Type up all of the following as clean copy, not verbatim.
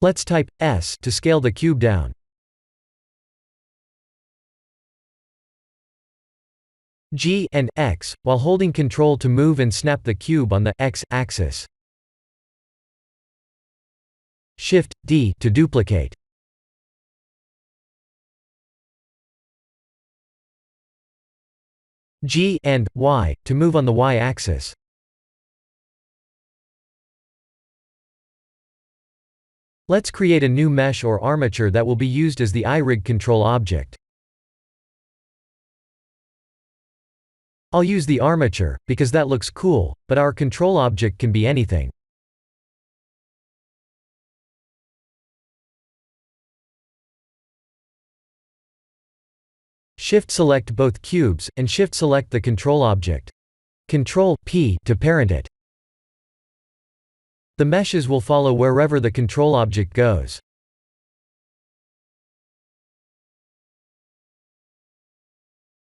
Let's type S to scale the cube down. G and X, while holding Ctrl to move and snap the cube on the X axis. Shift D to duplicate. G and Y to move on the Y axis. Let's create a new mesh or armature that will be used as the iRig control object. I'll use the armature, because that looks cool, but our control object can be anything. Shift-select both cubes, and Shift-select the control object. Ctrl-P to parent it. The meshes will follow wherever the control object goes.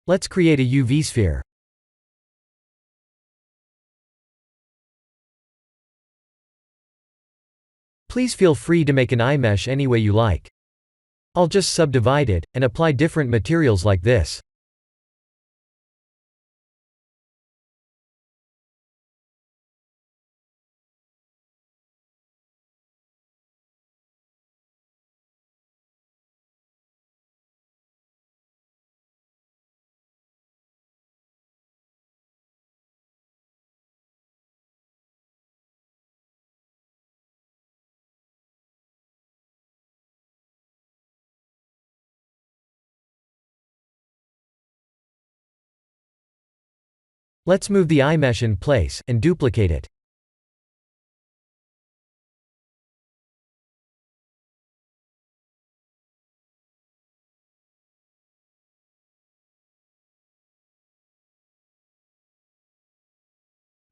Let's create a UV sphere. Please feel free to make an iMesh any way you like. I'll just subdivide it, and apply different materials like this. Let's move the iMesh in place, and duplicate it.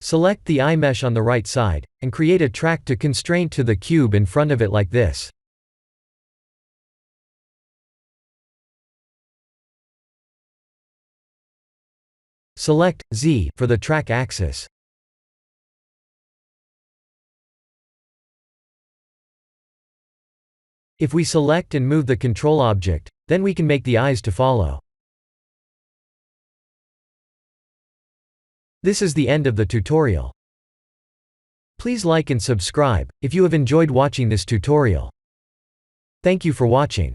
Select the iMesh on the right side, and create a track to constraint to the cube in front of it like this. Select Z for the track axis. If we select and move the control object, then we can make the eyes to follow. This is the end of the tutorial. Please like and subscribe if you have enjoyed watching this tutorial. Thank you for watching.